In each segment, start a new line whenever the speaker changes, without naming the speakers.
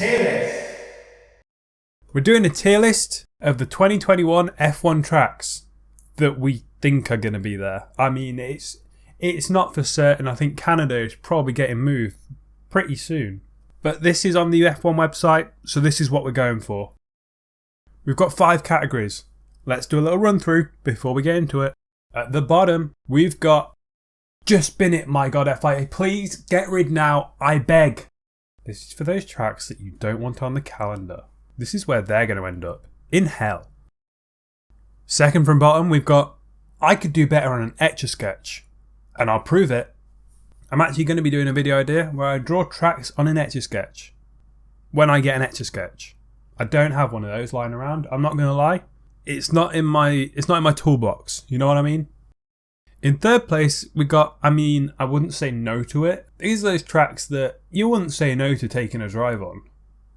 Tier list.
We're doing a tier list of the 2021 F1 tracks that we think are going to be there. I mean, it's not for certain. I think Canada is probably getting moved pretty soon. But this is on the F1 website, so this is what we're going for. We've got 5 categories. Let's do a little run through before we get into it. At the bottom, we've got Just Bin It, My God FIA. Please get rid now, I beg. This is for those tracks that you don't want on the calendar. This is where they're going to end up. In hell. Second from bottom, we've got I could do better on an Etch-a-Sketch. And I'll prove it. I'm actually going to be doing a video idea where I draw tracks on an Etch-a-Sketch. When I get an Etch-a-Sketch. I don't have one of those lying around. I'm not going to lie. It's not in my toolbox. You know what I mean? In third place, we got, I wouldn't say no to it. These are those tracks that you wouldn't say no to taking a drive on.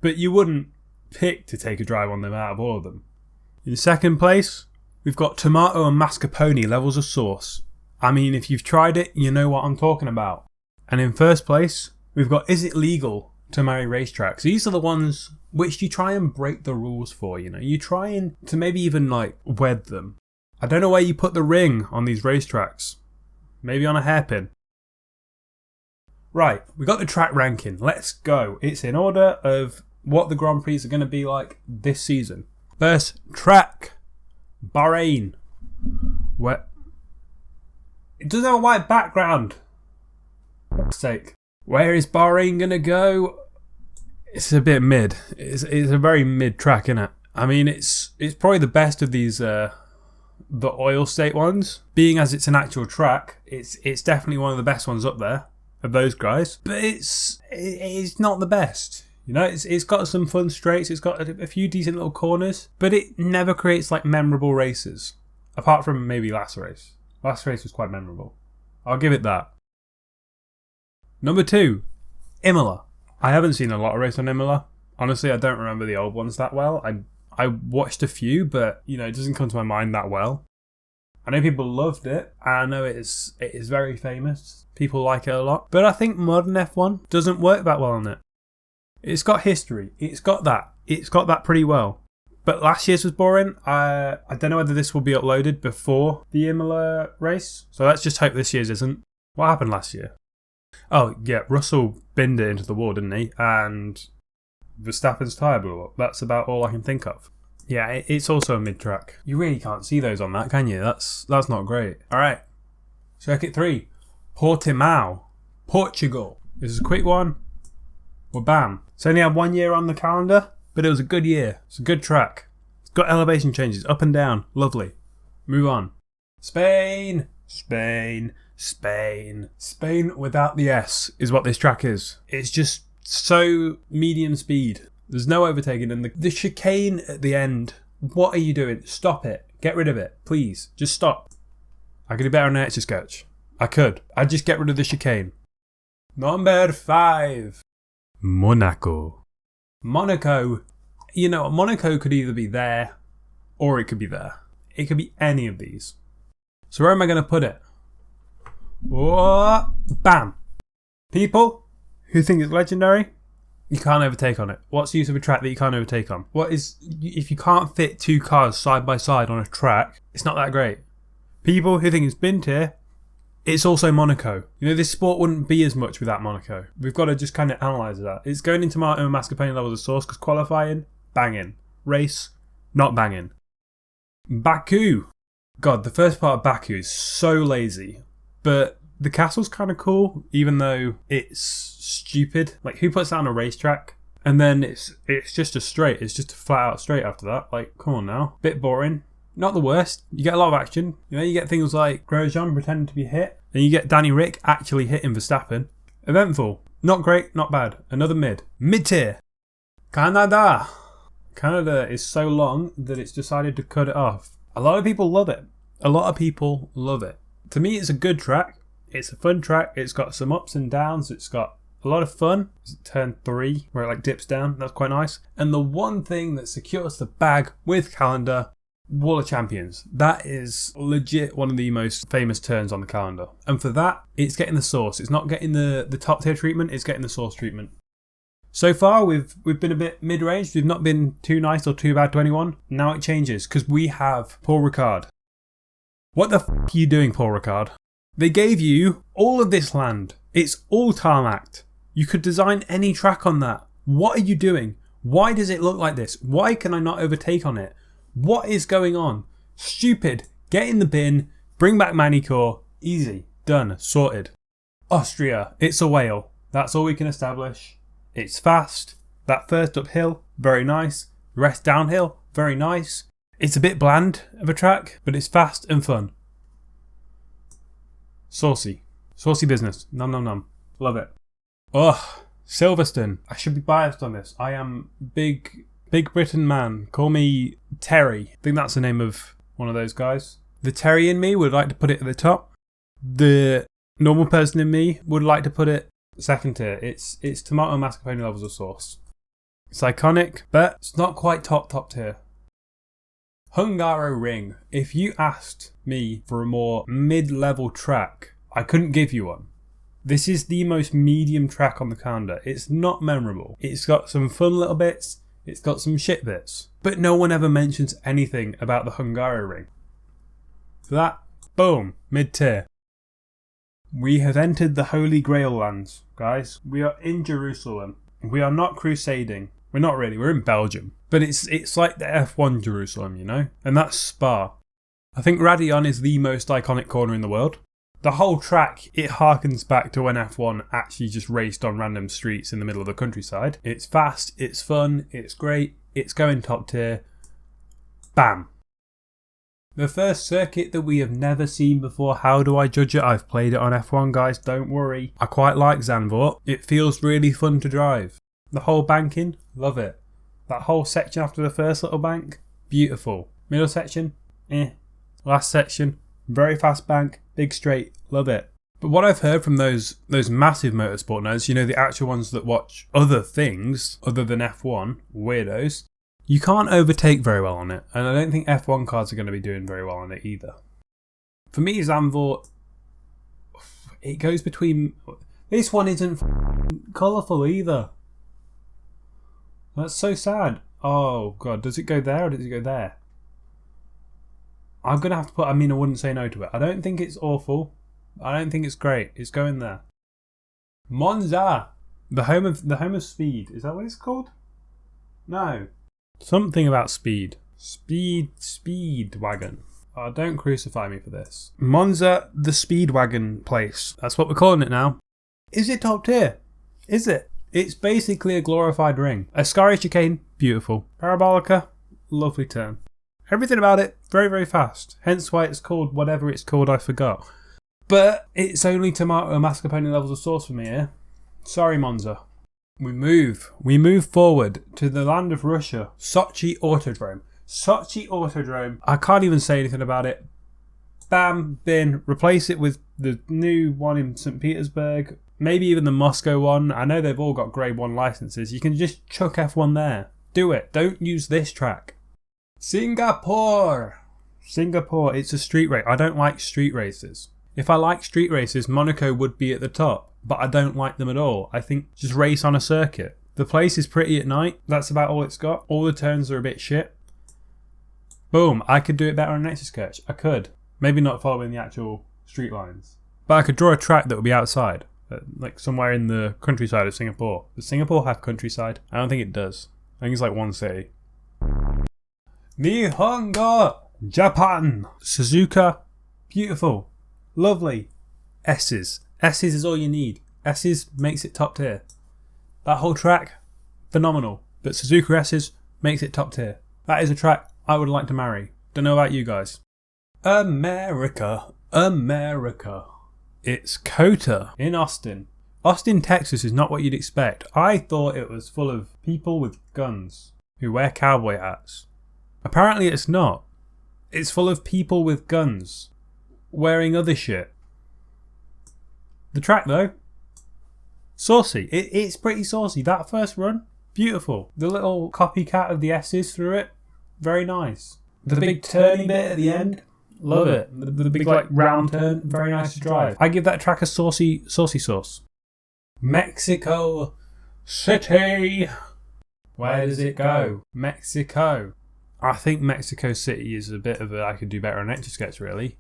But you wouldn't pick to take a drive on them out of all of them. In second place, we've got tomato and mascarpone levels of sauce. I mean, if you've tried it, you know what I'm talking about. And in first place, we've got is it legal to marry racetracks? These are the ones which you try and break the rules for, you know. You try and to maybe even wed them. I don't know where you put the ring on these racetracks. Maybe on a hairpin. Right, we got the track ranking. Let's go. It's in order of what the Grand Prix are going to be like this season. First track, Bahrain. Where it doesn't have a white background. For fuck's sake. Where is Bahrain going to go? It's a bit mid. It's a very mid track, isn't it? I mean, it's probably the best of these the oil state ones. Being as it's an actual track, it's definitely one of the best ones up there of those guys. But it's not the best. You know, it's got some fun straights. It's got a few decent little corners, but it never creates memorable races. Apart from maybe last race. Last race was quite memorable. I'll give it that. Number 2, Imola. I haven't seen a lot of race on Imola. Honestly, I don't remember the old ones that well. I watched a few, but it doesn't come to my mind that well. I know people loved it. I know it is very famous. People like it a lot. But I think modern F1 doesn't work that well on it. It's got history. It's got that. It's got that pretty well. But last year's was boring. I don't know whether this will be uploaded before the Imola race. So let's just hope this year's isn't. What happened last year? Oh, yeah, Russell binned it into the wall, didn't he? And Verstappen's tyre blew up. That's about all I can think of. Yeah, it's also a mid-track. You really can't see those on that, can you? That's not great. All right. Circuit 3. Portimao. Portugal. This is a quick one. Well, bam. It's only had 1 year on the calendar, but it was a good year. It's a good track. It's got elevation changes up and down. Lovely. Move on. Spain. Spain without the S is what this track is. It's just so medium speed. There's no overtaking, and the chicane at the end. What are you doing? Stop it. Get rid of it. Please. Just stop. I could do better on an Etch-a-Sketch. I could. I'd just get rid of the chicane. Number 5. Monaco. Monaco. Monaco could either be there or it could be there. It could be any of these. So where am I going to put it? Whoa, bam. People who think it's legendary, you can't overtake on it. What's the use of a track that you can't overtake on? If you can't fit 2 cars side by side on a track, it's not that great. People who think it's bin tier, it's also Monaco. This sport wouldn't be as much without Monaco. We've got to just kind of analyse that. It's going into tomato and mascarpone levels of sauce because qualifying, banging. Race, not banging. Baku. God, the first part of Baku is so lazy. But the castle's kind of cool, even though it's stupid. Who puts that on a racetrack? And then it's just a straight. It's just a flat out straight after that. Come on now. Bit boring. Not the worst. You get a lot of action. You get things like Grosjean pretending to be hit. Then you get Danny Rick actually hitting Verstappen. Eventful. Not great, not bad. Another mid. Mid-tier. Canada. Canada is so long that it's decided to cut it off. A lot of people love it. To me, it's a good track. It's a fun track. It's got some ups and downs. It's got a lot of fun. It's turn 3 where it dips down. That's quite nice. And the one thing that secures the bag with calendar, Wall of Champions. That is legit one of the most famous turns on the calendar. And for that, it's getting the sauce. It's not getting the top tier treatment. It's getting the sauce treatment. So far, we've been a bit mid-range. We've not been too nice or too bad to anyone. Now it changes because we have Paul Ricard. What the f*** are you doing, Paul Ricard? They gave you all of this land. It's all tarmacked. You could design any track on that. What are you doing? Why does it look like this? Why can I not overtake on it? What is going on? Stupid. Get in the bin. Bring back Manicure. Easy. Done. Sorted. Austria. It's a whale. That's all we can establish. It's fast. That first uphill, very nice. The rest downhill, very nice. It's a bit bland of a track, but it's fast and fun. Saucy. Saucy business. Nom nom nom. Love it. Ugh. Silverstone. I should be biased on this. I am Big Britain man. Call me Terry. I think that's the name of one of those guys. The Terry in me would like to put it at the top. The normal person in me would like to put it second tier. It's tomato mascarpone levels of sauce. It's iconic, but it's not quite top tier. Hungaroring. If you asked me for a more mid-level track, I couldn't give you one. This is the most medium track on the calendar. It's not memorable. It's got some fun little bits. It's got some shit bits. But no one ever mentions anything about the Hungaroring. For that, boom, mid-tier. We have entered the Holy Grail lands, guys. We are in Jerusalem. We are not crusading. We're not really. We're in Belgium. But it's like the F1 Jerusalem, you know? And that's Spa. I think Radion is the most iconic corner in the world. The whole track, it harkens back to when F1 actually just raced on random streets in the middle of the countryside. It's fast, it's fun, it's great, it's going top tier. Bam. The first circuit that we have never seen before. How do I judge it? I've played it on F1, guys, don't worry. I quite like Zandvoort. It feels really fun to drive. The whole banking, love it. That whole section after the first little bank, beautiful. Middle section, Last section, very fast bank, big straight, love it. But what I've heard from those massive motorsport nerds, you know, the actual ones that watch other things other than F1, weirdos, you can't overtake very well on it. And I don't think F1 cars are going to be doing very well on it either. For me, Zandvoort, it goes between... This one isn't colourful either. That's so sad. Oh, God. Does it go there or does it go there? I'm going to have to put... I mean, I wouldn't say no to it. I don't think it's awful. I don't think it's great. It's going there. Monza. The home of speed. Is that what it's called? No. Something about speed. Speed wagon. Oh, don't crucify me for this. Monza, the Speedwagon place. That's what we're calling it now. Is it top tier? Is it? It's basically a glorified ring. Ascari chicane, beautiful. Parabolica, lovely turn. Everything about it, very, very fast. Hence why it's called whatever it's called, I forgot. But it's only tomato mascarpone levels of sauce for me here. Sorry, Monza. We move forward to the land of Russia. Sochi Autodrome. Sochi Autodrome. I can't even say anything about it. Bam, bin. Replace it with the new one in St. Petersburg. Maybe even the Moscow one. I know they've all got grade 1 licenses. You can just chuck F1 there. Do it. Don't use this track. Singapore. It's a street race. I don't like street races. If I like street races, Monaco would be at the top. But I don't like them at all. I think just race on a circuit. The place is pretty at night. That's about all it's got. All the turns are a bit shit. Boom. I could do it better on Nexus Sketch. I could. Maybe not following the actual street lines. But I could draw a track that would be outside. Like somewhere in the countryside of Singapore. Does Singapore have countryside? I don't think it does. I think it's like one city. Nihongo, Japan. Suzuka, beautiful. Lovely. S's is all you need. S's makes it top tier. That whole track, phenomenal. But Suzuka S's makes it top tier. That is a track I would like to marry. Don't know about you guys. America. It's COTA in Austin. Austin, Texas is not what you'd expect. I thought it was full of people with guns who wear cowboy hats. Apparently it's not. It's full of people with guns wearing other shit. The track though, saucy. It's pretty saucy. That first run, beautiful. The little copycat of the S's through it, very nice. The big turny bit at the end, love it. The big like round turn, very nice to drive. I give that track a saucy sauce. Mexico. City. Where does it go? Mexico. I think Mexico City is a bit of a I could do better on Etch-a-Sketch, really.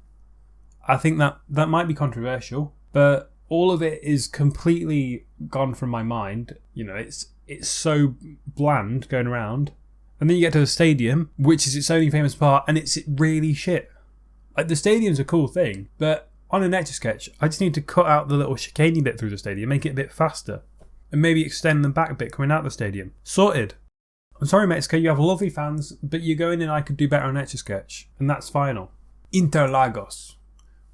I think that might be controversial, but all of it is completely gone from my mind. You know, it's so bland going around. And then you get to the stadium, which is its only famous part, and it's really shit. Like, the stadium's a cool thing, but on an Etch-a-Sketch, I just need to cut out the little chicane bit through the stadium, make it a bit faster, and maybe extend the back bit coming out the stadium. Sorted. I'm sorry, Mexico, you have lovely fans, but you're going in I could do better on Etch-a-Sketch, and that's final. Interlagos,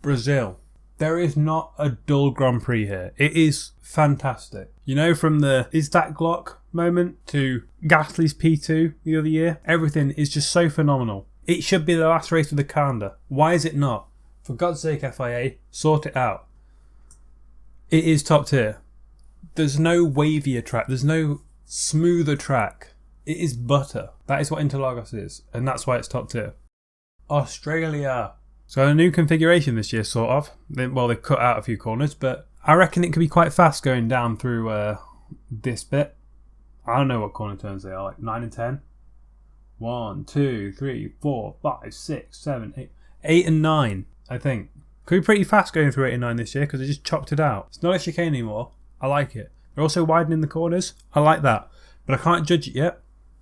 Brazil. There is not a dull Grand Prix here. It is fantastic. You know, from the is that Glock moment to Gasly's P2 the other year, everything is just so phenomenal. It should be the last race of the calendar. Why is it not? For God's sake, FIA, sort it out. It is top tier. There's no wavier track. There's no smoother track. It is butter. That is what Interlagos is, and that's why it's top tier. Australia. So a new configuration this year, sort of. Well, they've cut out a few corners, but I reckon it could be quite fast going down through this bit. I don't know what corner turns they are, like 9 and 10. 1, 2, 3, 4, 5, 6, 7, 8. 8 and 9, I think. Could be pretty fast going through 8 and 9 this year because they just chopped it out. It's not a chicane anymore. I like it. They're also widening the corners. I like that. But I can't judge it yet.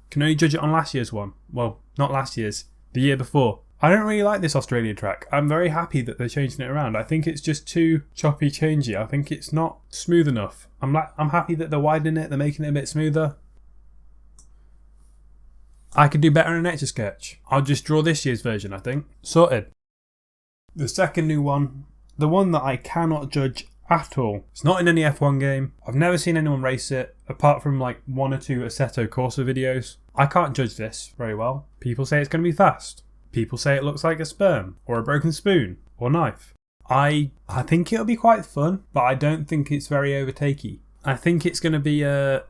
Can only judge it on last year's one. Well, not last year's. The year before. I don't really like this Australia track. I'm very happy that they're changing it around. I think it's just too choppy changey. I think it's not smooth enough. I'm happy that they're widening it. They're making it a bit smoother. I could do better in an Etch-a-Sketch. I'll just draw this year's version, I think. Sorted. The second new one. The one that I cannot judge at all. It's not in any F1 game. I've never seen anyone race it, apart from like 1 or 2 Assetto Corsa videos. I can't judge this very well. People say it's going to be fast. People say it looks like a sperm, or a broken spoon, or knife. I think it'll be quite fun, but I don't think it's very overtakey. I think it's going to be I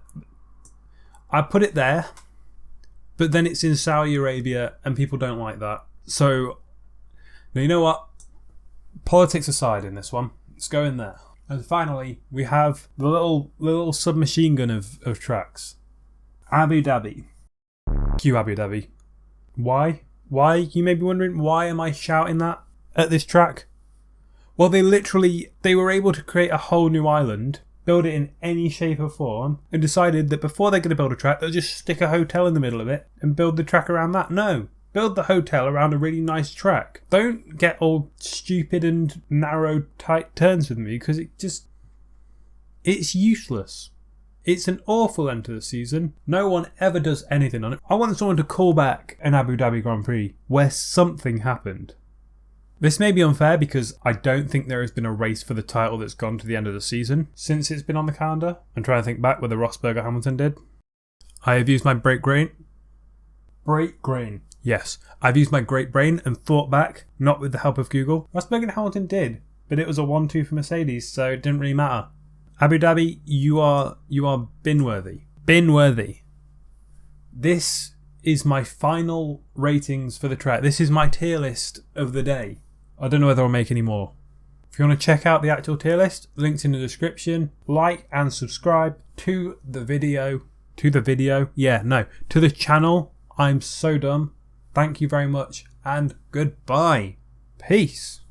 put it there, but then it's in Saudi Arabia, and people don't like that. So, you know what? Politics aside in this one, let's go in there. And finally, we have the little submachine gun of tracks. Abu Dhabi. Cue Abu Dhabi. Why? Why? You may be wondering, why am I shouting that at this track? Well, they were able to create a whole new island, build it in any shape or form, and decided that before they're going to build a track, they'll just stick a hotel in the middle of it and build the track around that. No. Build the hotel around a really nice track. Don't get all stupid and narrow, tight turns with me, because it's useless. It's an awful end to the season. No one ever does anything on it. I want someone to call back an Abu Dhabi Grand Prix where something happened. This may be unfair because I don't think there has been a race for the title that's gone to the end of the season since it's been on the calendar. I'm trying to think back where the Rosberg Hamilton did. I have used my break brain. Yes, I've used my great brain and thought back, not with the help of Google. Rosberg and Hamilton did, but it was a 1-2 for Mercedes, so it didn't really matter. Abu Dhabi, you are bin-worthy. Bin-worthy. This is my final ratings for the track. This is my tier list of the day. I don't know whether I'll make any more. If you want to check out the actual tier list, links in the description. Like and subscribe to the video. To the channel. I'm so dumb. Thank you very much and goodbye. Peace.